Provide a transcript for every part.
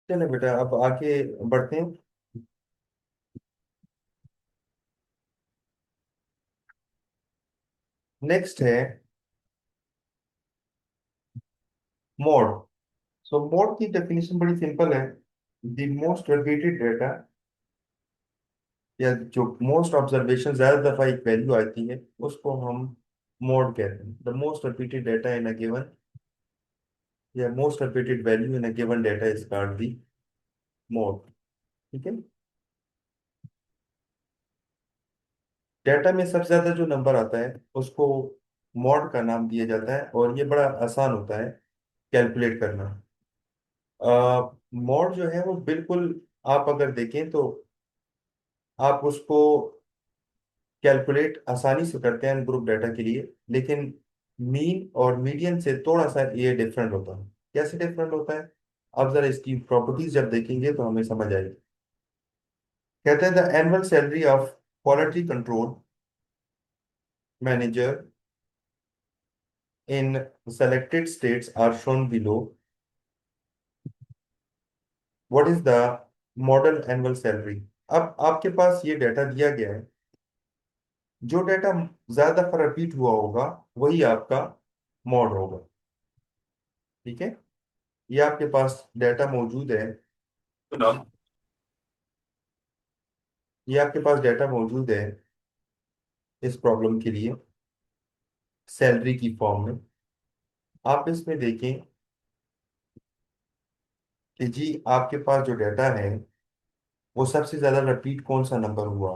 चलो बेटा अब आगे बढ़ते हैं। नेक्स्ट है मोड। सो मोड की डेफिनेशन बड़ी सिंपल है। द मोस्ट रिपीटेड डेटा, या जो मोस्ट ऑब्जर्वेशन ज्यादा दफा एक वैल्यू आती है, उसको हम मोड कहते हैं। The most repeated data in a given, या most repeated value in a given data is called the mode. ठीक है। डेटा में सबसे ज्यादा जो नंबर आता है उसको मॉड का नाम दिया जाता है, और ये बड़ा आसान होता है कैलकुलेट करना। मॉड जो है वो बिल्कुल, आप अगर देखें तो आप उसको कैलकुलेट आसानी से करते हैं ग्रुप डाटा के लिए, लेकिन मीन और मीडियन से थोड़ा सा ये डिफरेंट होता है। कैसे डिफरेंट होता है, अब जरा इसकी प्रॉपर्टीज जब देखेंगे तो हमें समझ आएगी। कहते हैं the annual salary of quality control manager in selected states are shown below. What is the model annual salary? अब आपके पास ये डाटा दिया गया है। जो डाटा ज्यादा दफा रिपीट हुआ होगा वही आपका मॉड होगा। ठीक है। ये आपके पास डाटा मौजूद है। सुनो। ये आपके पास डाटा मौजूद है इस प्रॉब्लम के लिए सैलरी की फॉर्म में। आप इसमें देखें कि जी आपके पास जो डाटा है वो सबसे ज्यादा रिपीट कौन सा नंबर हुआ।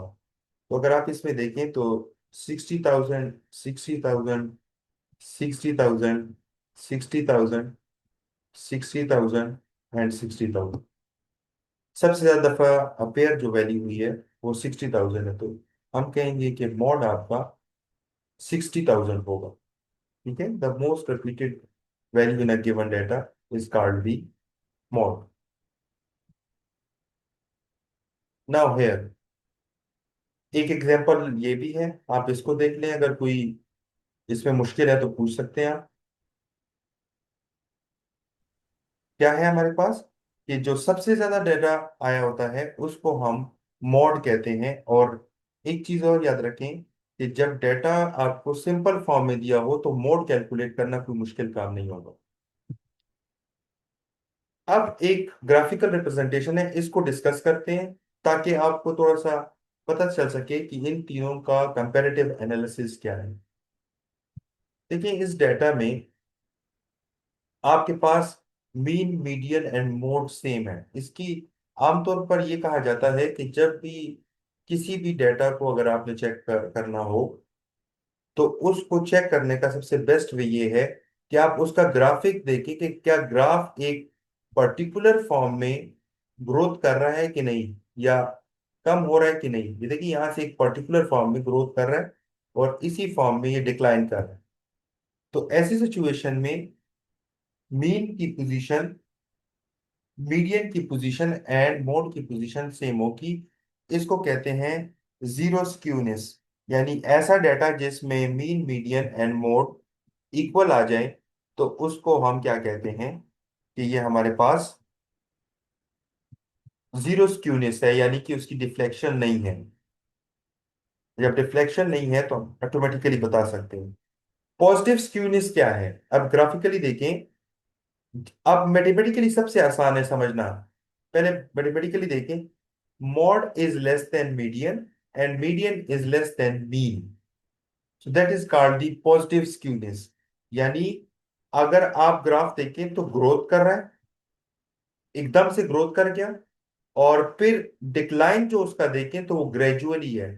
तो अगर आप इसमें देखें तो 60,000, 60,000, 60,000, 60,000, 60,000 एंड 60,000, सबसे ज्यादा दफा अपेयर जो वैल्यू हुई है वो 60,000 है। तो हम कहेंगे कि मॉड आपका 60,000 होगा। ठीक है। The most repeated value in a given data is called the mod. Now here एक एग्जांपल ये भी है, आप इसको देख लें। अगर कोई इसमें मुश्किल है तो पूछ सकते हैं आप। क्या है हमारे पास कि जो सबसे ज्यादा डेटा आया होता है उसको हम मॉड कहते हैं। और एक चीज और याद रखें कि जब डेटा आपको सिंपल फॉर्म में दिया हो तो मोड कैलकुलेट करना कोई मुश्किल काम नहीं होगा। अब एक ग्राफिकल रिप्रेजेंटेशन है, इसको डिस्कस करते हैं ताकि आपको थोड़ा सा पता चल सके कि इन तीनों का कंपैरेटिव एनालिसिस क्या है। देखिए इस डेटा में आपके पास mean, median and mode same है। इसकी आमतौर पर यह कहा जाता है कि जब भी किसी भी डेटा को अगर आपने करना हो तो उसको चेक करने का सबसे बेस्ट वे ये है कि आप उसका ग्राफिक देखें कि क्या ग्राफ एक पर्टिकुलर फॉर्म में ग्रोथ कर रहा है कि नहीं, या कम हो रहा है कि नहीं। ये देखिए यहाँ से एक पर्टिकुलर फॉर्म में ग्रोथ कर रहा है और इसी फॉर्म में ये डिक्लाइन कर रहा है। तो ऐसी सिचुएशन में मीन की पोजीशन, मीडियन की पोजीशन एंड मोड की पोजीशन सेम होगी। इसको कहते हैं जीरो स्क्यूनेस। यानी ऐसा डाटा जिसमें mean, median and mode equal आ जाए तो उसको हम क्या कहते हैं कि ये हमारे पास जीरो स्क्यूनेस है, यानी कि उसकी डिफ्लेक्शन नहीं है। जब डिफ्लेक्शन नहीं है तो हम ऑटोमेटिकली बता सकते हैं। पॉजिटिव स्क्यूनेस क्या है, अब ग्राफिकली देखें। अब मैथमेटिकली सबसे आसान है समझना। पहले मैथमेटिकली देखें। Mod is less than median and median is less than mean, so that is called the positive skewness. यानी अगर आप ग्राफ देखें तो ग्रोथ कर रहा है, एकदम से ग्रोथ कर गया, और फिर डिक्लाइन जो उसका देखें तो वो ग्रेजुअली है।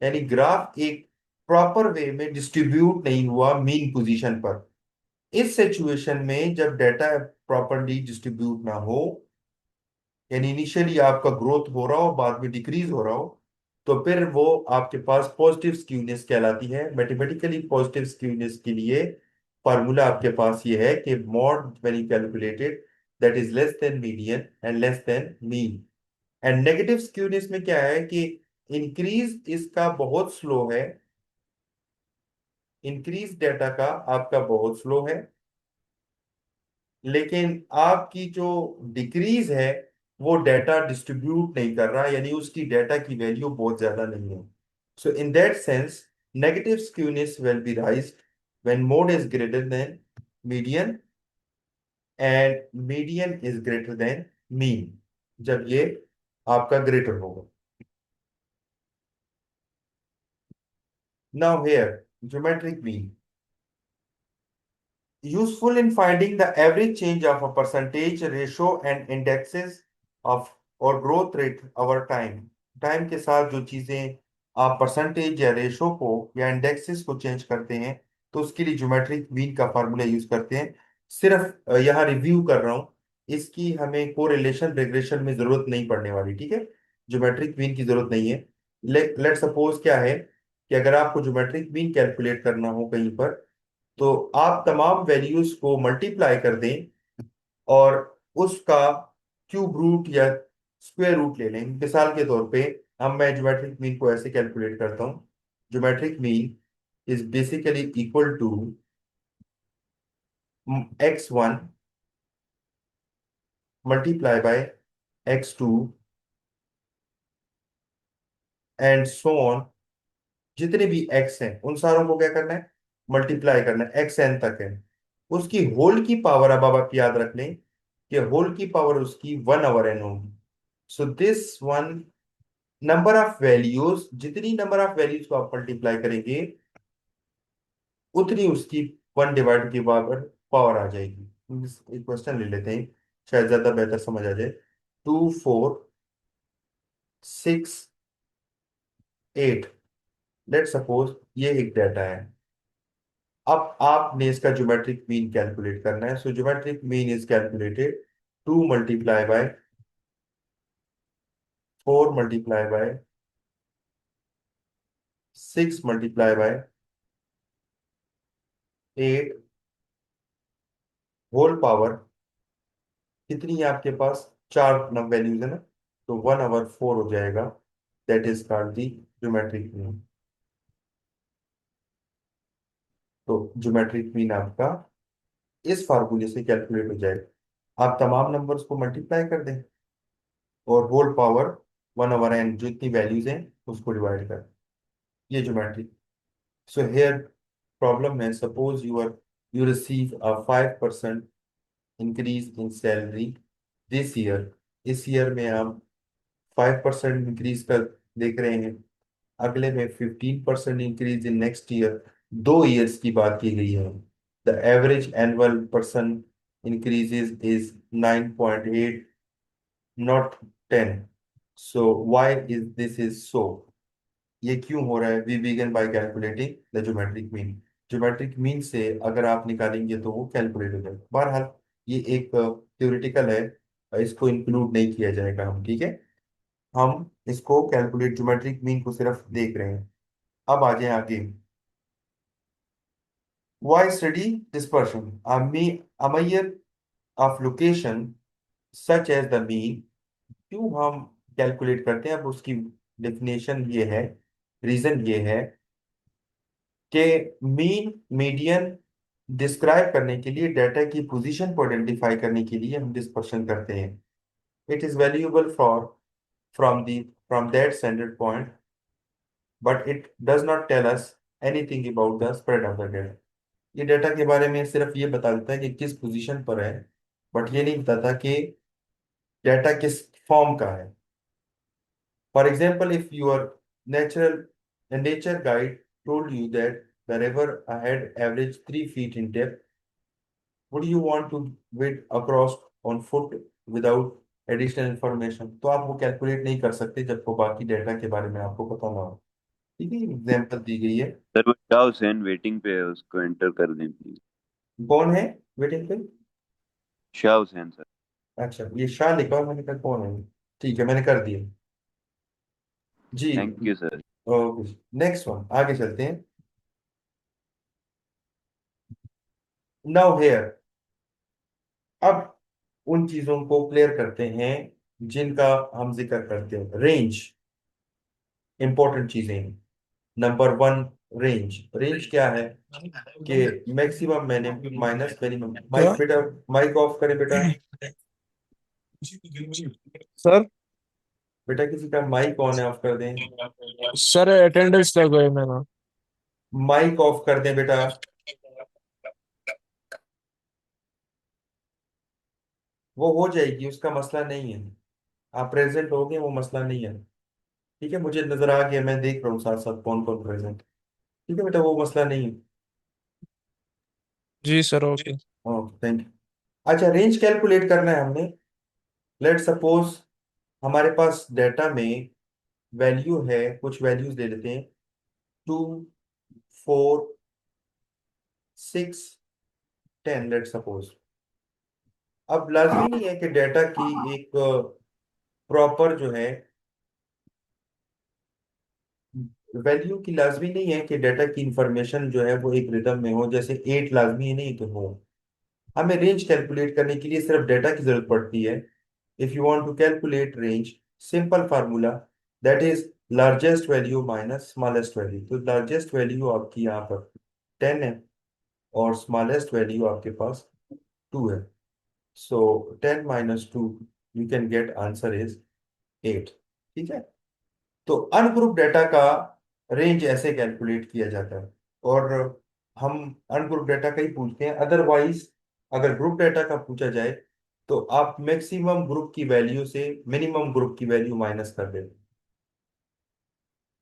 यानी ग्राफ एक प्रॉपर वे में डिस्ट्रीब्यूट नहीं हुआ मीन पोजीशन पर। इस सिचुएशन में जब डाटा प्रॉपरली डिस्ट्रीब्यूट ना हो, यानी इनिशियली आपका ग्रोथ हो रहा हो बाद में डिक्रीज हो रहा हो, तो फिर वो आपके पास पॉजिटिव स्क्यूनेस कहलाती है। मैथमेटिकली पॉजिटिव स्क्यूनेस के लिए फॉर्मूला आपके पास ये है कि mod when you calculated that is less than median and less than mean. And negative skewness में क्या है कि इंक्रीज इसका बहुत स्लो है, इंक्रीज डेटा का आपका बहुत स्लो है, लेकिन आपकी जो डिक्रीज है वो डाटा डिस्ट्रीब्यूट नहीं कर रहा, यानी उसकी डाटा की वैल्यू बहुत ज्यादा नहीं है। So in that sense negative skewness will be raised when mode is greater than median and median is greater than mean, जब ये आपका ग्रेटर होगा। Now here geometric mean useful in finding the average change of a percentage ratio and indexes of or growth rate over time। Time के साथ जो चीजें आप percentage या रेशो को या इंडेक्सेस को चेंज करते हैं, तो उसके लिए ज्योमेट्रिक मीन का फार्मूला यूज करते हैं। सिर्फ यहाँ रिव्यू कर रहा हूँ, इसकी हमें कोरिलेशन रिग्रेशन में जरूरत नहीं पड़ने वाली, ठीक है। ज्योमेट्रिक मीन की जरूरत नहीं है। लेट सपोज क्या है कि अगर आपको ज्योमेट्रिक मीन कैलकुलेट करना हो कहीं पर, तो आप तमाम वैल्यूज को मल्टीप्लाई कर दें और उसका क्यूब रूट या स्क्वायर रूट ले लें। मिसाल के तौर पे हम मैं ज्योमेट्रिक मीन को ऐसे कैलकुलेट करता हूँ। Geometric mean is basically equal to x1 multiply by x2 and so on. जितने भी x हैं उन सारों को क्या करना है, मल्टीप्लाई करना है, xn तक है। उसकी होल की पावर, अब आप याद रख लें कि होल की पावर उसकी 1/n होगी। So this one number of values, जितनी नंबर ऑफ वैल्यूज को आप मल्टीप्लाई करेंगे उतनी उसकी 1 डिवाइड की पावर पावर आ जाएगी। एक क्वेश्चन ले लेते हैं, शायद ज्यादा बेहतर समझ आ जाए। 2 4 6 8, लेट सपोज ये एक डाटा है। अब आपने इसका ज्योमेट्रिक मीन कैलकुलेट करना है। So geometric mean is calculated 2 × 4 × 6 × 8 whole power. कितनी है आपके पास, चार वैल्यूज है ना, तो 1/4 हो जाएगा। That is called the geometric mean. तो ज्योमेट्रिक मीन आपका इस फार्मूले से कैलकुलेट हो जाएगा। आप तमाम नंबर्स को मल्टीप्लाई कर दें और होल पावर 1/n जो इतनी वैल्यूज हैं उसको डिवाइड कर, ये ज्योमेट्रिक। सो हेयर प्रॉब्लम है, suppose you receive a 5% increase in salary this year. इस ईयर में आप 5% इंक्रीज कर देख रहे हैं, अगले में 15% increase in next year. 2 years की बात की गई है। The average annual person increases is 9.8, not 10। So why is this is so, ये क्यों हो रहा है? We begin by calculating the geometric mean. Geometric mean से अगर आप निकालेंगे तो वो कैलकुलेट हो जाएगा। बहरहाल ये एक थ्योरेटिकल है, इसको इंक्लूड नहीं किया जाएगा हम, ठीक है। हम इसको कैलकुलेट ज्योमेट्रिक मीन को सिर्फ देख रहे हैं। अब आ जाए आगे। Why study dispersion? A measure of location such as the mean। क्यों हम कैलकुलेट करते हैं? अब उसकी डेफिनेशन ये है, रीजन ये है कि मीन मीडियन डिस्क्राइब करने के लिए, डाटा की पोजीशन को आइडेंटिफाई करने के लिए हम डिस्पर्शन करते हैं। It is valuable for from that standard point, but it does not tell us anything about the spread of the data. ये डाटा के बारे में सिर्फ ये बता देता है कि किस पोजीशन पर है, बट ये नहीं बताता कि डाटा किस फॉर्म का है। For example, if your natural nature guide told you that the river ahead average 3 feet in depth, would you want to wade across on foot without additional information? तो आप वो कैलकुलेट नहीं कर सकते जब को बाकी डाटा के बारे में आपको पता ना हो। ठीक है, एग्जाम्पल दी गई है। सर वो शाह हुसैन वेटिंग पे है, उसको एंटर कर दें प्लीज। कौन है वेटिंग पे? शाह हुसैन सर। अच्छा, ये शाह लिखा हुआ, मैंने कहा कौन है। ठीक है, मैंने कर दिया जी। Thank you sir. Okay, next one, आगे चलते हैं। नाउ हेयर, अब उन चीजों को क्लियर करते हैं जिनका हम जिक्र करते हैं। रेंज इंपॉर्टेंट चीजें हैं। Number 1, range. रेंज क्या है कि मैक्सिमम, मैंने माइनस मिनिमम। माइक क्या बेटा, माइक ऑफ करें बेटा। सर। बेटा किसी का माइक ऑन है, ऑफ कर दें। सर अटेंडेंस लग गई मेरा। माइक ऑफ कर दें बेटा। वो हो जाएगी, उसका मसला नहीं है। आप प्रेजेंट हो गए, वो मसला नहीं है। ठीक है, मुझे नजर आ गया, मैं देख रहा हूँ साथ साथ कौन कौन प्रेजेंट। ठीक है बेटा, वो मसला नहीं है। जी sir, okay. Okay, thank you. अच्छा, रेंज कैलकुलेट करना है हमने। लेट सपोज हमारे पास डेटा में वैल्यू है, कुछ वैल्यूज ले लेते हैं। 2, 4, 6, 10, लेट सपोज। अब लाजमी नहीं है कि डेटा की एक प्रॉपर जो है वैल्यू की, लाजमी नहीं है कि डेटा की इंफॉर्मेशन जो है वो एक रिदम में हो, जैसे 8 लाजमी है नहीं कि हो। हमें रेंज कैलकुलेट करने के लिए सिर्फ डेटा की जरूरत पड़ती है। If you want to calculate range, simple formula, that is largest value minus smallest value. तो लार्जेस्ट वैल्यू आपकी यहाँ पर 10 है, और स्मॉलेस्ट वैल्यू आपके पास 2 है। सो 10 - 2, you can get answer is 8। ठीक है। तो अनग्रुप डेटा का रेंज ऐसे कैलकुलेट किया जाता है। और हम अनग्रुप डेटा का ही पूछते हैं, अदरवाइज अगर ग्रुप डेटा का पूछा जाए तो आप मैक्सिमम ग्रुप की वैल्यू से मिनिमम ग्रुप की वैल्यू माइनस कर देते।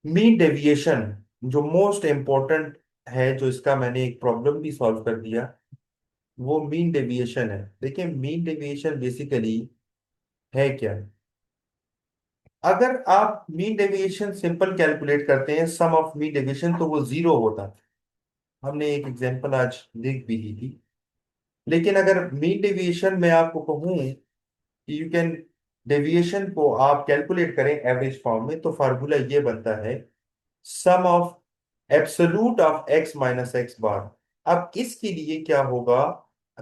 मीन डेविएशन जो मोस्ट इंपॉर्टेंट है, जो इसका मैंने एक प्रॉब्लम भी सॉल्व कर दिया, वो मीन डेविएशन है। देखिए, मीन डेविएशन बेसिकली है क्या। अगर आप मीन डेविएशन सिंपल कैलकुलेट करते हैं, सम ऑफ मीन डेविएशन, तो वो जीरो होता है। हमने एक एग्जांपल आज देख भी ली थी। लेकिन अगर मीन डेविएशन में आपको कहूं कि यू कैन, डेविएशन को आप कैलकुलेट करें एवरेज फॉर्म में, तो फार्मूला ये बनता है sum of absolute of x minus x bar. अब इसके लिए क्या होगा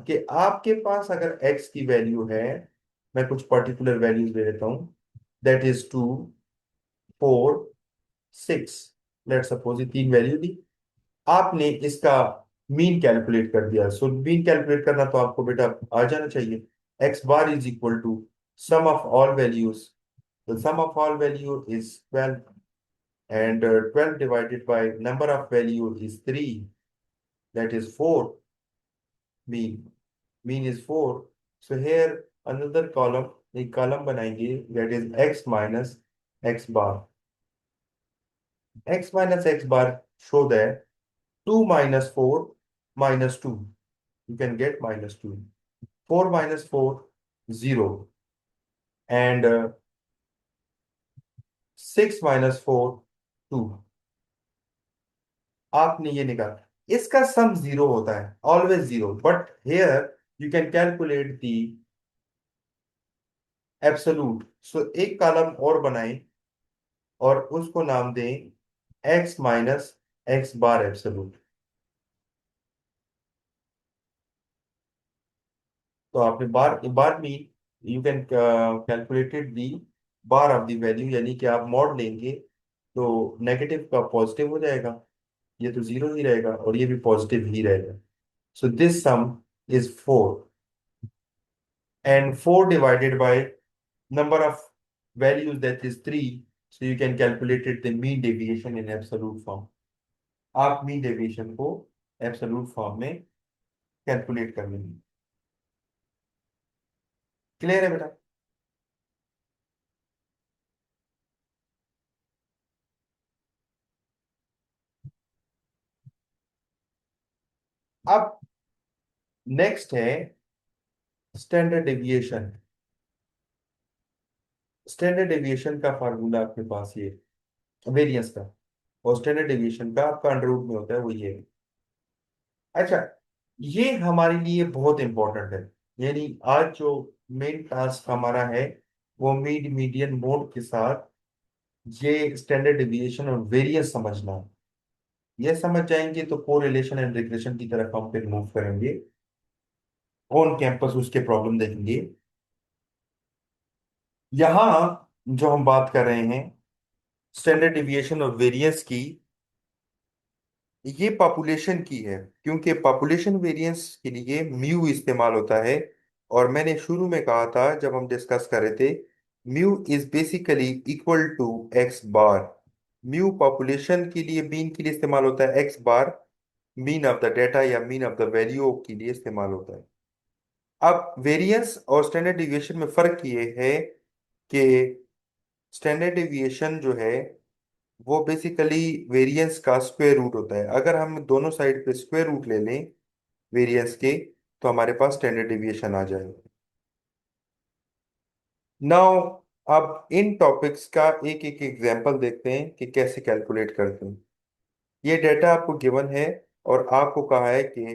कि आपके पास अगर एक्स की वैल्यू है, मैं कुछ पर्टिकुलर वैल्यूज ले लेता हूं, दैट इज 2, 4, 6, लेट सपोज, ये तीन वैल्यू दी। आपने इसका मीन कैलकुलेट कर दिया। सो मीन कैलकुलेट करना तो आपको बेटा आ जाना चाहिए। X bar is equal to sum of all values. The sum of all value is 12, and 12 divided by number of value is 3, that is 4, mean is 4. So here another column, एक column बनाएंगे, that is x minus x bar. X minus x bar show that 2 minus 4 minus 2, you can get minus 2. 4 minus 4, 0, and 6 minus 4, 2। आपने ये निकाला, इसका सम zero होता है, always zero, but here you can calculate the absolute. So एक column और बनाएं और उसको नाम दें x minus x bar absolute. तो आपने बार बार mean, you can calculated the bar of the value, यानी कि आप मॉड लेंगे तो नेगेटिव का पॉजिटिव हो जाएगा, ये तो जीरो ही रहेगा और ये भी पॉजिटिव ही रहेगा। So this some is 4, and 4 divided by number of values, that is 3. So you can calculate it the mean deviation in absolute form। आप मीन डेविएशन को एब्सोल्यूट फॉर्म में कैलकुलेट कर लेंगे। क्लियर है बेटा। अब नेक्स्ट है स्टैंडर्ड डेविएशन। स्टैंडर्ड डेविएशन का फार्मूला आपके पास ये, वेरिएंस का, और स्टैंडर्ड डेविएशन का आपका अंडर रूट में होता है, वो ये है। अच्छा, ये हमारे लिए बहुत इंपॉर्टेंट है। यानी आज जो मेन टास्क हमारा है, वो मीड मीडियन मोड के साथ ये स्टैंडर्ड डेविएशन और वेरिएंस समझना है। ये समझ जाएंगे तो कोरिलेशन एंड रिग्रेशन की तरफ हम फिर मूव करेंगे, ऑन कैंपस उसके प्रॉब्लम देखेंगे। यहाँ जो हम बात कर रहे हैं स्टैंडर्ड डेविएशन और वेरिएंस की, ये पॉपुलेशन की है, क्योंकि पॉपुलेशन वेरिएंस के लिए म्यू इस्तेमाल होता है। और मैंने शुरू में कहा था जब हम डिस्कस कर रहे थे, mu is basically equal to x bar. Mu population के लिए, मीन के लिए इस्तेमाल होता है, x bar mean of the data या मीन ऑफ द वैल्यू के लिए इस्तेमाल होता है। अब वेरिएंस और स्टैंडर्ड डिविएशन में फर्क ये है कि स्टैंडर्ड डिविएशन जो है वो बेसिकली वेरिएंस का स्क्वायर रूट होता है। अगर हम दोनों साइड पे स्क्वायर रूट ले लें वेरिएंस के, तो हमारे पास स्टैंडर्ड डिविएशन आ जाएगा। नाउ अब इन टॉपिक्स का एक एक एग्जांपल देखते हैं कि कैसे कैलकुलेट करते हैं। ये डेटा आपको गिवन है और आपको कहा है कि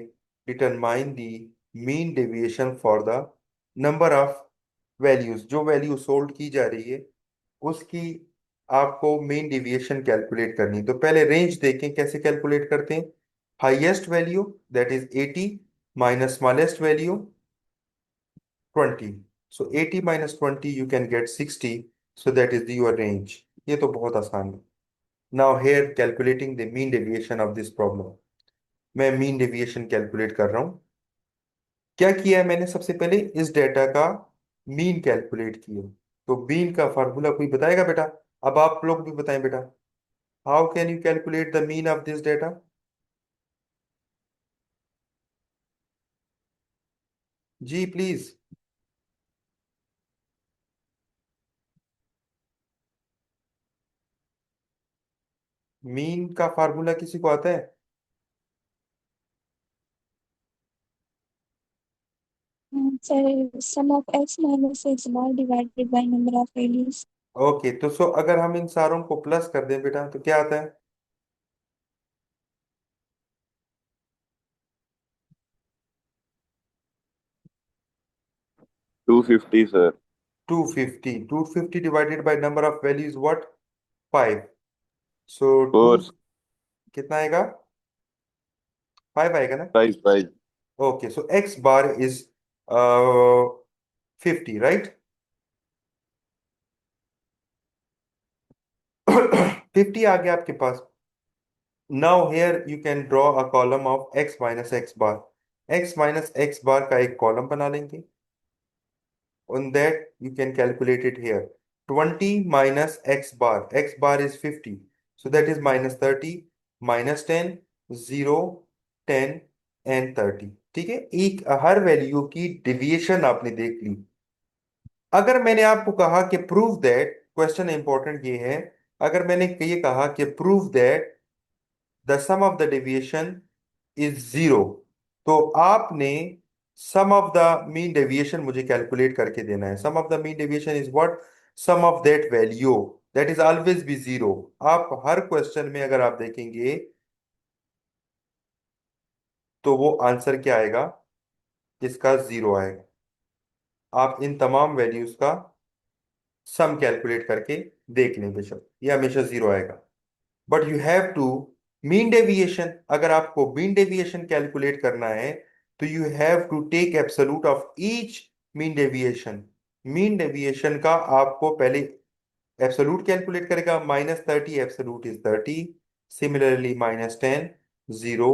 determine the mean deviation for the number of values, जो वैल्यू सोल्ड की जा रही है उसकी आपको मीन डेविएशन कैलकुलेट करनी है। तो पहले रेंज देखें कैसे कैलकुलेट करते हैं। Highest value that is 80 minus smallest value 20। So 80 minus 20 you can get 60, so that is your range. ये तो बहुत आसान है। Now here calculating the mean deviation of this problem. मैं मीन डेविएशन कैलकुलेट कर रहा हूं। क्या किया है मैंने, सबसे पहले इस डेटा का मीन कैलकुलेट किया। तो मीन का फार्मूला कोई बताएगा बेटा? अब आप लोग भी बताएं बेटा, how can you calculate the mean of this data? जी प्लीज। मीन का फार्मूला किसी को आता है? Sir, sum of x minus x bar divided by number of values. Okay, तो सो अगर हम इन सारों को प्लस कर दें बेटा तो क्या आता है? 250 सर। 250। 250 divided by number of values what? 5। So to 4। कितना आएगा? 5 आएगा ना? 5 5। Okay, so x bar is 50, right? 50 आ गया आपके पास। Now here you can draw a column of x minus x bar. x minus x bar का एक कॉलम बना लेंगे। on that you can calculate it here. 20 minus x bar is 50, so that is minus 30, minus 10, 0, 10 and 30। ठीक है, एक हर value की deviation आपने देख ली। अगर मैंने आपको कहा कि प्रूव दैट, क्वेश्चन इंपॉर्टेंट ये है, अगर मैंने ये कहा कि prove that the sum of the deviation is zero, तो आपने sum of the mean deviation मुझे कैलकुलेट करके देना है। Sum of the mean deviation is what? Sum of that value that is always be zero. आप हर question में अगर आप देखेंगे तो वो आंसर क्या आएगा? इसका जीरो आएगा। आप इन तमाम वैल्यूज का सम कैलकुलेट करके देख लें बेशक, ये हमेशा जीरो आएगा। But you have to mean deviation, अगर आपको मीन डेविएशन कैलकुलेट करना है तो you have to take absolute of each mean deviation. Mean deviation का आपको पहले एब्सोल्यूट कैलकुलेट करेगा। -30 absolute is 30। Similarly -10, 0,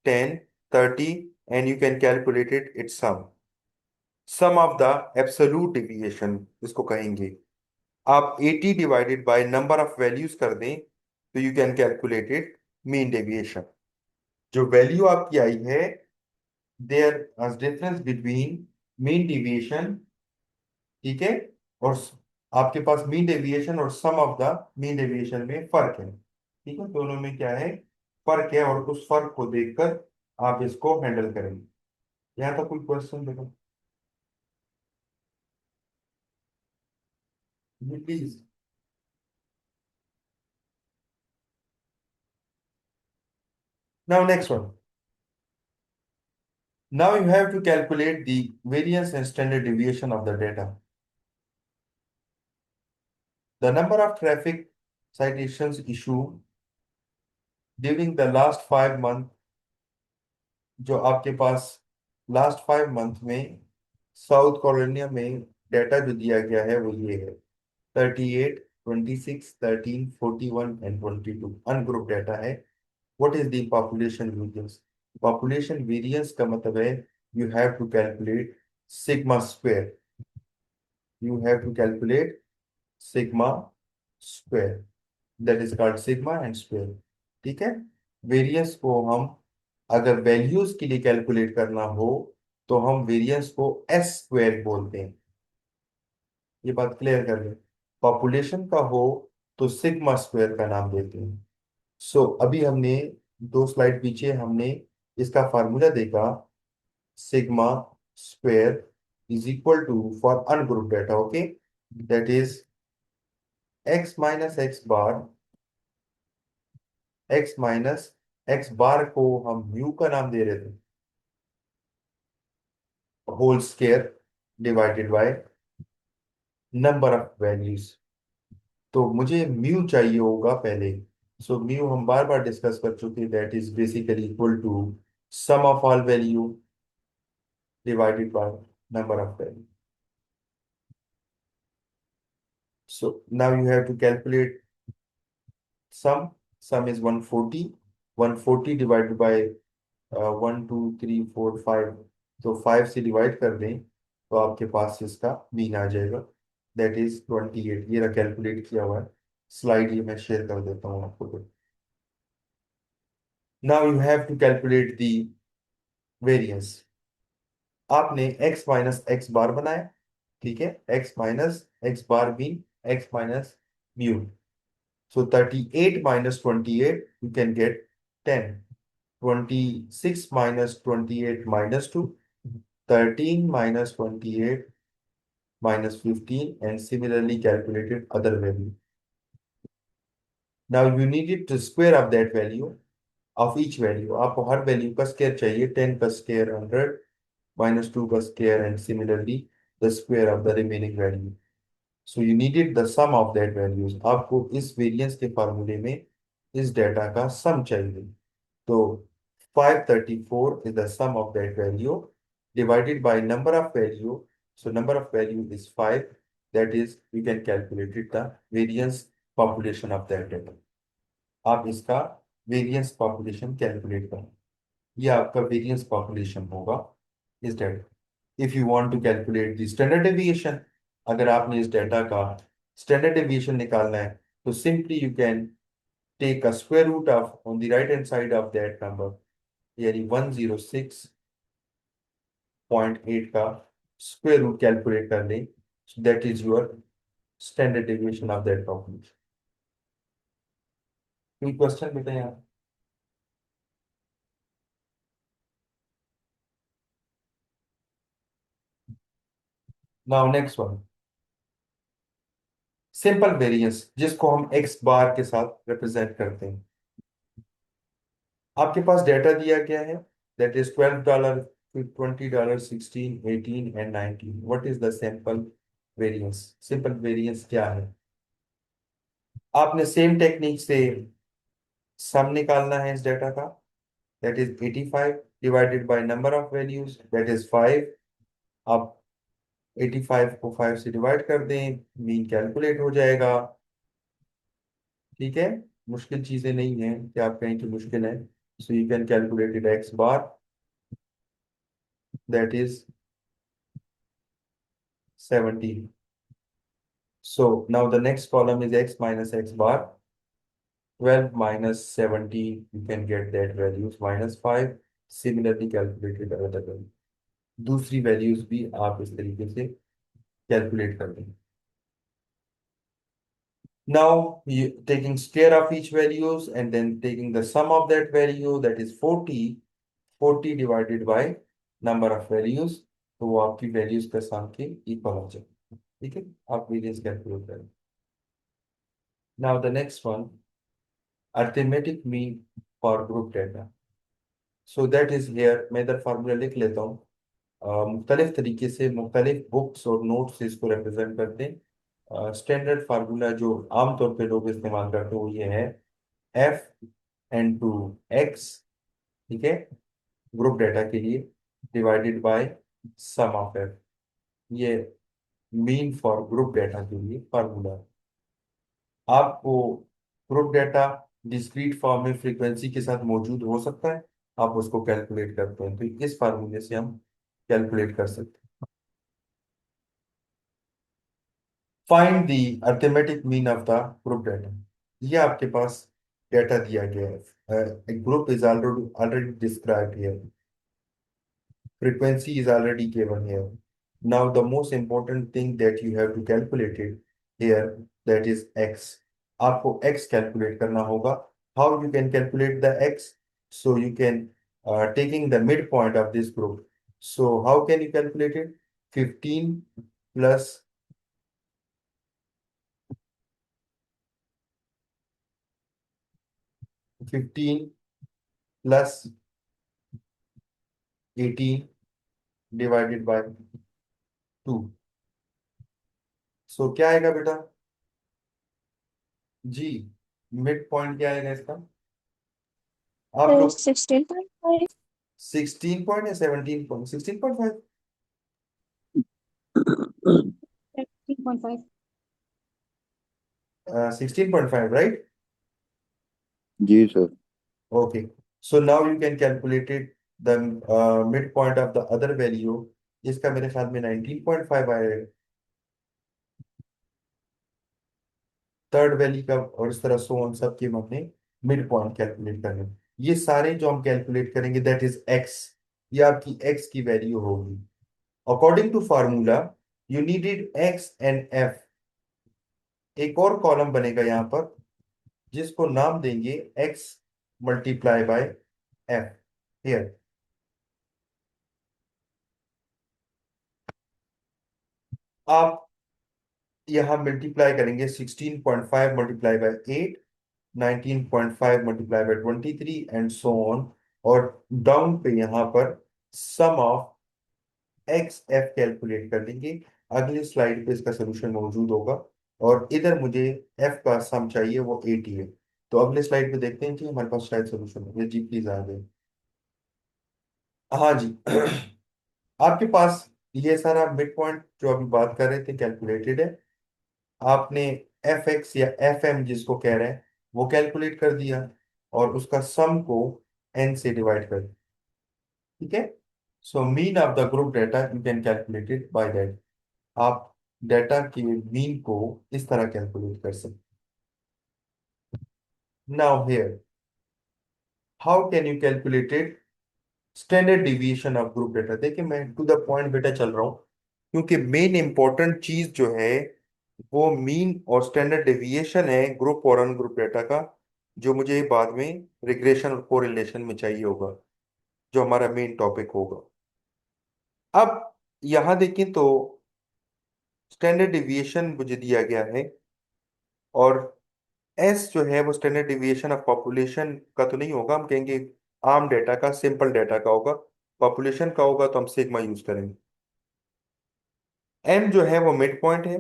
10, 30 and you can calculate it sum of the absolute deviation इसको कहेंगे। आप 80 divided by number of values कर दें तो you can calculate it mean deviation. जो वैल्यू आपकी आई है, their difference between mean deviation, ठीक है, और आपके पास मीन डेविएशन और sum of the mean deviation में फर्क है। ठीक है, दोनों में क्या है? फर्क है, और उस फर्क को देखकर आप इसको हैंडल करेंगे। यहाँ तक कोई क्वेश्चन देखो please. Now next one. Now you have to calculate the variance and standard deviation of the data. The number of traffic citations issued during the last 5 months, जो आपके पास लास्ट 5 मंथ में south Carolina में data जो दिया गया है वो ये है। 38, 26, 13, 41 एंड 22 अनग्रुप डेटा है। What is the population variance? Population variance का मतलब है you have to calculate sigma square, you have to calculate sigma square, that is called sigma and square. ठीक है। वेरियंस को हम अगर वैल्यूज के लिए कैलकुलेट करना हो तो हम वेरियंस को एस स्क्वायर बोलते हैं। ये बात क्लियर कर लें। पॉपुलेशन का हो तो सिग्मा स्क्वायर का नाम देते हैं। सो अभी हमने 2 स्लाइड पीछे हमने इसका फार्मूला देखा, sigma square is equal to for ungroup data, okay, that is x minus x bar, x minus x bar को हम म्यू का नाम दे रहे थे, whole square divided by number of values. तो मुझे म्यू चाहिए होगा पहले। सो म्यू हम बार बार डिस्कस कर चुके, that is basically equal to sum of all value divided by number of values. So now you have to calculate sum. Sum is 140. 140 divided by 1 2 3 4 5, तो 5 से डिवाइड कर दें तो आपके पास इसका मीन आ जाएगा, दैट इज 28। ये रहा कैलकुलेट किया हुआ है, स्लाइड ये मैं शेयर कर देता हूँ आपको। Now you have to calculate the variance. आपने x माइनस एक्स बार बनाया, ठीक है, x minus x bar mean x minus mu. So 38 minus 28, you can get 10. 26 minus 28 minus 2, 13 minus 28 minus 15, and similarly calculated other value. Now you needed to square up that value of each value. आपको हर value का square चाहिए, 10 का square 100, minus 2 का square, and similarly the square of the remaining value. So you needed the sum of that values. आपको इस variance के फार्मूले में इस डेटा का सम चाहिए। तो 534 is the sum of that value divided by number of value. So number of value is 5. That is, we can calculate it the variance population of that data. आप इसका variance population calculate करें। ये आपका variance population होगा इस data. If you want to calculate the standard deviation, अगर आपने इस डेटा का standard deviation निकालना है तो simply you can take a square root of on the right hand side of that number, यानी 106.8 का स्क्वायर रूट कैलकुलेट कर लें, that is your standard deviation of that population. कोई क्वेश्चन बेटा यहाँ? Now next one, simple variance जिसको हम x बार के साथ रिप्रेजेंट करते हैं। आपके पास डेटा दिया गया है, that is $12, $20, 16, 18 and 19। What is the simple variance? Simple variance क्या है? आपने सेम टेक्निक से सम निकालना है इस डेटा का, that is 85 divided by number of values, that is 5। आप 85 को 5 से डिवाइड कर दें, मीन कैलकुलेट हो जाएगा। ठीक है, मुश्किल चीजें नहीं है कि आप कहें कि मुश्किल है। So you can calculate it x bar, that is 17। So now the next column is x minus x bar, 12 minus 17, you can get that values -5, similarly calculated other value। दूसरी वैल्यूज भी आप इस तरीके से कैलकुलेट कर दें। Now you taking square of each values and then taking the sum of that value, that is 40, 40 divided by number of values, तो वो आपकी वैल्यूज का सम के इक्वल हो जाए। ठीक है, आप वेरियंस कैलकुलेट करें। Now the next one, arithmetic mean for group data, so that is here। मैं इधर फार्मूला लिख लेता हूँ। मुख्तलिफ तरीके से मुख्तलिफ बुक्स और नोट्स से इसको रिप्रेजेंट करते हैं। स्टैंडर्ड फार्मूला जो आमतौर पे लोग इस्तेमाल करते हैं वो ये है, f(n)(2)x, ठीक है, ग्रुप डेटा के लिए, divided by sum of f। ये मीन फॉर ग्रुप डेटा के लिए फार्मूला है। आपको ग्रुप डेटा डिस्क्रीट फॉर्म में फ्रीक्वेंसी के साथ मौजूद हो सकता है, आप उसको कैलकुलेट करते हैं तो इस फार्मूले से हम कैलकुलेट कर सकते हैं। Find the arithmetic mean of the group data. ये आपके पास डाटा दिया गया है, group is already described here, frequency is already given here. Now the most important thing that you have to calculate it here, that is x. आपको x calculate करना होगा. How you can calculate the x? So you can taking the midpoint of this group. So how can you calculate it? 15 plus 15 plus 18 divided by 2. So क्या आएगा बेटा जी? Mid point क्या आएगा इसका? आप लोग 16.5. 16 पॉइंट या 17 point? 16.5? 13.5. 16.5, right? Ji sir. Okay. So now you can calculate it, the midpoint of the other value. इसका मेरे ख्याल में 19.5 आएगा थर्ड वैल्यू का, और इस तरह सो ऑन सब के हमने मिड पॉइंट कैलकुलेट करने। ये सारे जो हम कैलकुलेट करेंगे दैट इज एक्स, ये आपकी एक्स की वैल्यू होगी। According to formula you needed x and f. एक और कॉलम बनेगा यहाँ पर जिसको नाम देंगे x multiply by f. Here आप यहाँ मल्टीप्लाई करेंगे 16.5 multiply by 8, 19.5 multiply by 23 and so on, और डाउन पे यहाँ पर sum of x f calculate कर लेंगे। अगली स्लाइड पे इसका सोल्यूशन मौजूद होगा, और इधर मुझे एफ का सम चाहिए वो 80 है। तो अगले स्लाइड पे देखते हैं कि हमारे पास शायद सोल्यूशन हो। जी प्लीज आ जाए। हाँ जी आपके पास ये सारा मिड पॉइंट जो अभी बात कर रहे थे कैलकुलेटेड है। आपने एफ एक्स या एफ एम जिसको कह रहे हैं वो कैलकुलेट कर दिया, और उसका सम को एन से डिवाइड कर दिया। ठीक है। So mean of the group data you can calculate it by that. आप डाटा के मीन को इस तरह कैलकुलेट कर सकते। Now here how can you calculate it? Standard deviation of group data. देखिए मैं टू द पॉइंट बेटा चल रहा हूँ, क्योंकि मेन इंपॉर्टेंट चीज जो है वो मीन और स्टैंडर्ड डेविएशन है ग्रुप और अनग्रुप डाटा का, जो मुझे बाद में रिग्रेशन और कोरिलेशन में चाहिए होगा, जो हमारा मेन टॉपिक होगा। अब यहां देखें तो स्टैंडर्ड डेविएशन मुझे दिया गया है, और एस जो है वो स्टैंडर्ड डेविएशन ऑफ पॉपुलेशन का तो नहीं होगा, हम कहेंगे आम डेटा का, सिंपल डेटा का होगा। पॉपुलेशन का होगा तो हम सिग्मा यूज करेंगे। एम जो है वो मिड पॉइंट है,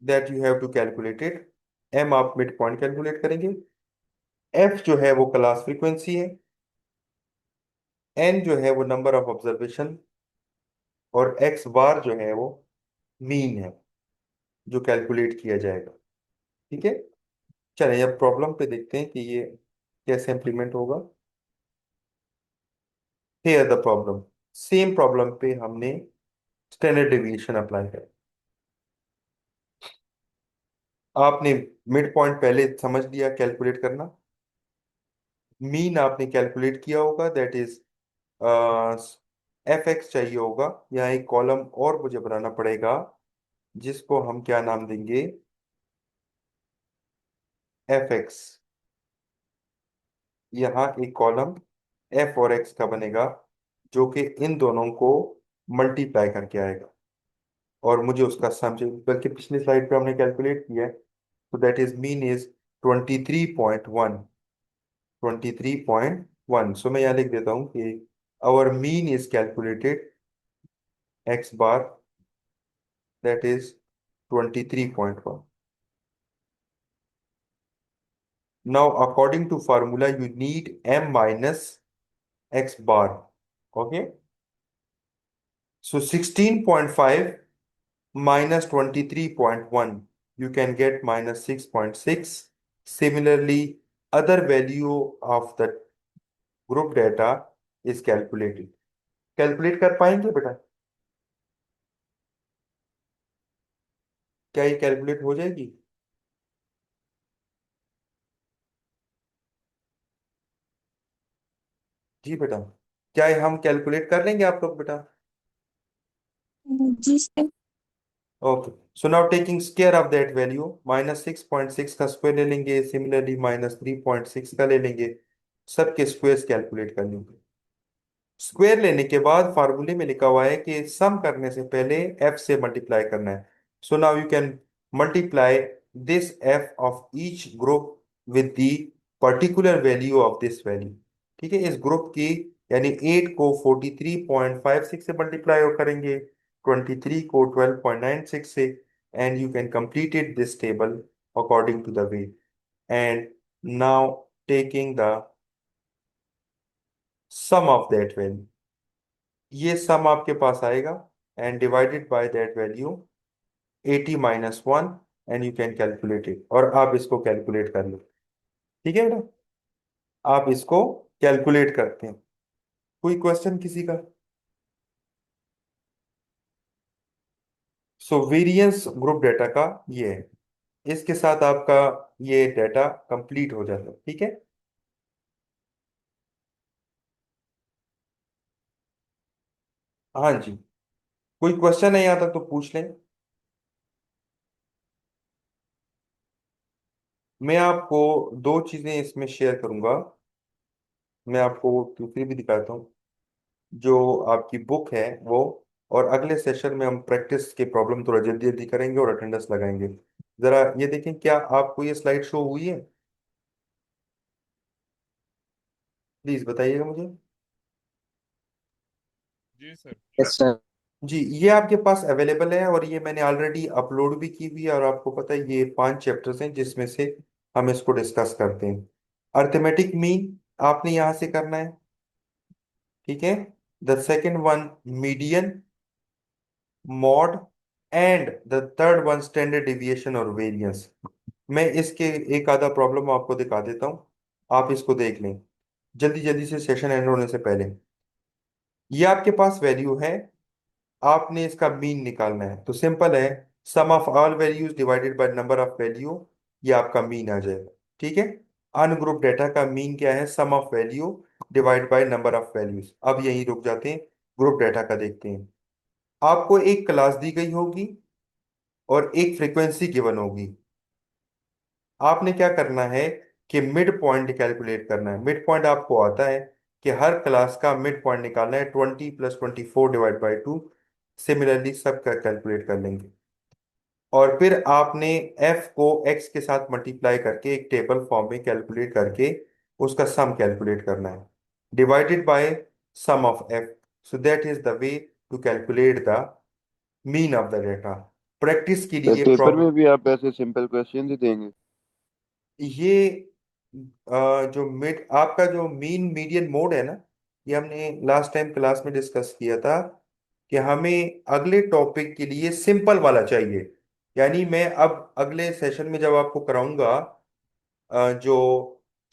that you have to calculate it. M आप मिड पॉइंट कैलकुलेट करेंगे। एफ जो है वो क्लास फ्रीक्वेंसी है। एन जो है वो नंबर ऑफ ऑब्जर्वेशन, और एक्स बार जो है वो मीन है जो कैलकुलेट किया जाएगा। ठीक है। चलिए अब प्रॉब्लम पे देखते हैं कि ये कैसे इंप्लीमेंट होगा। Here the problem. Same problem पे हमने स्टैंडर्ड डेविएशन अप्लाई कर। आपने मिड पॉइंट पहले समझ लिया कैलकुलेट करना। मीन आपने कैलकुलेट किया होगा, दैट इज एफ एक्स चाहिए होगा। यहाँ एक कॉलम और मुझे बनाना पड़ेगा जिसको हम क्या नाम देंगे? F x. यहाँ एक कॉलम एफ और एक्स का बनेगा जो कि इन दोनों को मल्टीप्लाई करके आएगा, और मुझे उसका सम चाहिए, बल्कि पिछली स्लाइड पे हमने कैलकुलेट किया है। तो that is mean is 23.1। 23.1। So मैं यहाँ लिख देता हूँ कि our mean is calculated x bar, that is 23.1। Now, according to formula, you need m minus x bar. Okay. So 16.5 minus 23.1, you can get minus 6.6. Similarly, other value of the group data is calculated. Calculate कर पाएंगे बेटा? क्या ये calculate हो जाएगी? जी बेटा, क्या ये हम कैलकुलेट कर लेंगे आप लोग बेटा? जी sir. Okay, so now taking square of that value, -6.6 का स्क्वायर ले लेंगे, सिमिलरली -3.6 का ले लेंगे, सबके स्क्वायर्स कैलकुलेट कर लेंगे। स्क्वायर लेने के बाद फार्मूले में लिखा हुआ है कि सम करने से पहले एफ से मल्टीप्लाई करना है। So now you can multiply this F of each group with the particular value of this value. ठीक है, इस ग्रुप की यानी 8 को 43.56 से मल्टीप्लाई करेंगे, 23 को 12.96 से, and you can complete it this table according to the way. And now taking the sum of that value, ये सम आपके पास आएगा, and divided by that value 80 - 1, and you can calculate it, और आप इसको कैलकुलेट कर लो। ठीक है बेटा, आप इसको कैलकुलेट करते हैं। कोई क्वेश्चन किसी का? सो वेरिएंस ग्रुप डेटा का ये है, इसके साथ आपका ये डेटा कंप्लीट हो जाता है। ठीक है, हाँ जी, कोई क्वेश्चन नहीं आता तो पूछ लें। मैं आपको दो चीजें इसमें शेयर करूंगा, मैं आपको दूसरी भी दिखाता हूँ। जो आपकी बुक है वो, और अगले सेशन में हम प्रैक्टिस के प्रॉब्लम थोड़ा जल्दी जल्दी करेंगे और अटेंडेंस लगाएंगे। जरा ये देखें, क्या आपको ये स्लाइड शो हुई है? प्लीज बताइएगा मुझे। जी सर। Yes sir. जी, ये आपके पास अवेलेबल है, और ये मैंने ऑलरेडी अपलोड भी की हुई है, और आपको पता है ये 5 चैप्टर्स हैं जिसमें से हम इसको डिस्कस करते हैं। अर्थमेटिक मीन आपने यहाँ से करना है। ठीक है, the second one median, mod, and the third one standard deviation और वेरिएंस। मैं इसके एक आधा प्रॉब्लम आपको दिखा देता हूँ, आप इसको देख लें जल्दी जल्दी से सेशन एंड होने से पहले। ये आपके पास वैल्यू है, आपने इसका मीन निकालना है, तो सिंपल है, sum of all values divided by number of value, ये आपका मीन आ जाएगा। ठीक है, अनग्रुप डेटा का मीन क्या है? Sum of value divide by number of values. अब यहीं रुक जाते हैं, ग्रुप डेटा का देखते हैं। आपको एक क्लास दी गई होगी और एक फ्रीक्वेंसी गिवन होगी। आपने क्या करना है कि मिड पॉइंट कैलकुलेट करना है। मिड पॉइंट आपको आता है कि हर क्लास का मिड पॉइंट निकालना है, 20 + 24 डिवाइड बाई 2। सिमिलरली सबका कैलकुलेट कर लेंगे, और फिर आपने एफ को एक्स के साथ मल्टीप्लाई करके एक टेबल फॉर्म में कैलकुलेट करके उसका सम कैलकुलेट करना है, divided by sum of f. So that is the way to calculate the mean of the data. Practice के सर लिए पेपर में भी आप ऐसे सिंपल क्वेश्चन ही देंगे? ये जो मिड आपका जो मीन मीडियन मोड है ना, ये हमने लास्ट टाइम क्लास में डिस्कस किया था कि हमें अगले टॉपिक के लिए सिंपल वाला चाहिए। यानी मैं अब अगले सेशन में जब आपको कराऊंगा, जो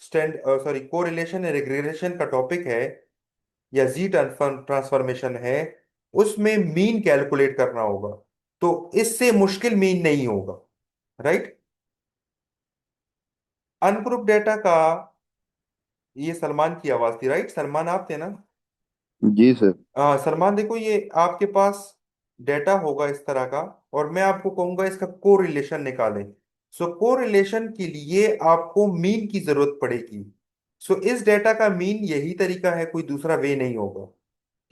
stand sorry correlation and regression का टॉपिक है, या जी ट्रांसफॉर्मेशन है, उसमें मीन कैलकुलेट करना होगा, तो इससे मुश्किल मीन नहीं होगा। राइट, अनग्रुप डेटा का, ये सलमान की आवाज थी। राइट, सलमान आप थे ना? जी सर। सलमान देखो, ये आपके पास डेटा होगा इस तरह का, और मैं आपको कहूंगा इसका कोरिलेशन निकालें। सो कोरिलेशन के लिए आपको मीन की जरूरत पड़ेगी। सो इस डेटा का मीन यही तरीका है, कोई दूसरा वे नहीं होगा।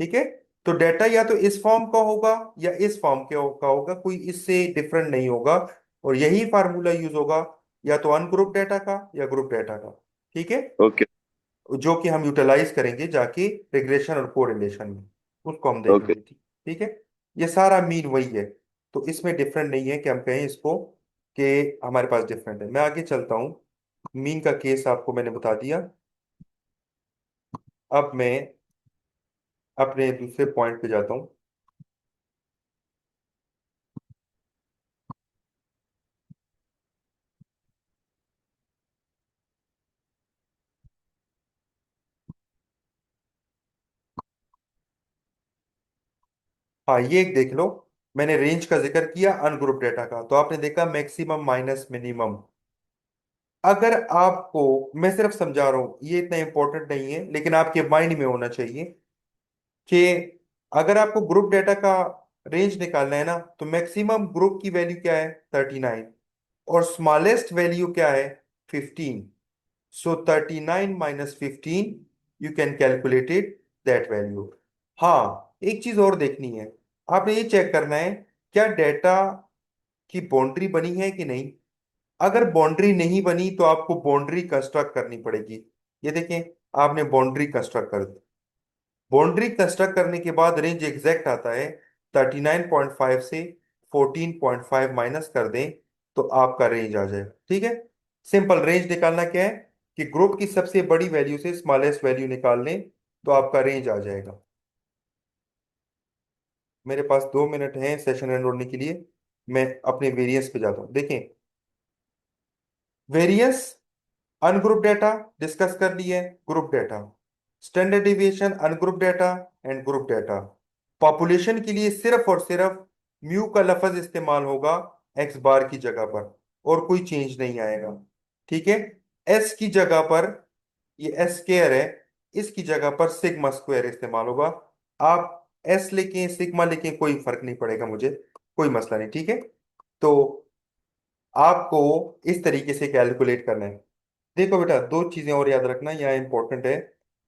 ठीक है, तो डेटा या तो इस फॉर्म का होगा या इस फॉर्म के का होगा, कोई इससे डिफरेंट नहीं होगा, और यही फार्मूला यूज होगा, या तो अनग्रुप डेटा का या ग्रुप डेटा का। ठीक है, ओके। जो कि हम यूटिलाइज करेंगे जाके रिग्रेशन और कोरिलेशन में, उसको हम ओके। देखेंगे। ठीक, ठीक है, ये सारा मीन वही है, तो इसमें डिफरेंट नहीं है कि हम कहें इसको कि हमारे पास डिफरेंट है। मैं आगे चलता हूँ, मीन का केस आपको मैंने बता दिया। अब मैं अपने दूसरे पॉइंट पे जाता हूँ। हाँ, ये एक देख लो, मैंने रेंज का जिक्र किया अनग्रुप डेटा का, तो आपने देखा मैक्सिमम माइनस मिनिमम। अगर आपको, मैं सिर्फ समझा रहा हूं, ये इतना इंपॉर्टेंट नहीं है, लेकिन आपके माइंड में होना चाहिए कि अगर आपको ग्रुप डेटा का रेंज निकालना है ना, तो मैक्सिमम ग्रुप की वैल्यू क्या है? 39। और स्मॉलेस्ट वैल्यू क्या है? 15। सो 39 minus 15, you can calculate it that value. हाँ, एक चीज और देखनी है, आपने ये चेक करना है क्या डेटा की बाउंड्री बनी है कि नहीं। अगर बाउंड्री नहीं बनी तो आपको बाउंड्री कंस्ट्रक्ट करनी पड़ेगी। ये देखें, आपने बाउंड्री कंस्ट्रक्ट कर दी। बाउंड्री कंस्ट्रक्ट करने के बाद रेंज एग्जैक्ट आता है 39.5 से 14.5 माइनस कर दें तो आपका रेंज आ जाए। ठीक है, सिंपल रेंज निकालना क्या है कि ग्रुप की सबसे बड़ी वैल्यू से स्मॉलेस्ट वैल्यू निकाल लें तो आपका रेंज आ जाएगा। मेरे पास 2 मिनट हैं सेशन एंड होने के लिए, मैं अपने वेरिएंस पे जाता हूँ। देखें, वेरिएंस अनग्रुप डेटा डिस्कस कर लिए, group data, standard deviation ungroup data and group data. Population के लिए सिर्फ और सिर्फ म्यू का लफज इस्तेमाल होगा एक्स बार की जगह पर, और कोई चेंज नहीं आएगा। ठीक है, एस की जगह पर, ये एस स्क्वायर है, इसकी जगह पर सिग्मा स्क्वायर इस्तेमाल होगा। आप एस लिखें सिग्मा लिखें कोई फर्क नहीं पड़ेगा मुझे, कोई मसला नहीं। ठीक है, तो आपको इस तरीके से कैलकुलेट करना है। देखो बेटा, दो चीजें और याद रखना यहाँ इंपॉर्टेंट है,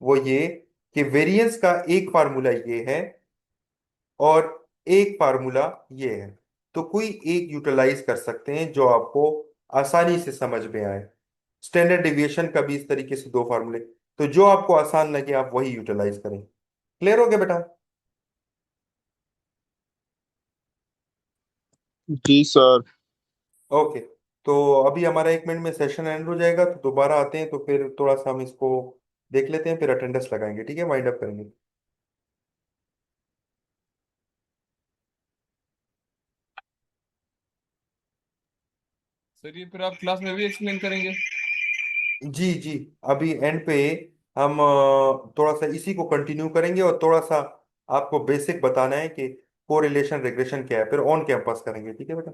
वो ये कि वेरिएंस का एक फार्मूला ये है और एक फार्मूला ये है, तो कोई एक यूटिलाइज कर सकते हैं जो आपको आसानी से समझ में आए। स्टैंडर्ड डिविएशन का भी इस तरीके से दो फार्मूले, तो जो आपको आसान लगे आप वही यूटिलाइज करें। क्लियर हो गया बेटा? जी सर। ओके, तो अभी हमारा 1 मिनट में सेशन एंड हो जाएगा, तो दोबारा आते हैं तो फिर थोड़ा सा हम इसको देख लेते हैं, फिर अटेंडेंस लगाएंगे। ठीक है, वाइंड अप करेंगे। सर ये फिर आप क्लास में भी एक्सप्लेन करेंगे? जी जी, अभी एंड पे हम थोड़ा सा इसी को कंटिन्यू करेंगे और थोड़ा सा आपको बेसिक बताना है कि कोरिलेशन रिग्रेशन क्या है, फिर ऑन कैंपस करेंगे। ठीक है बेटा?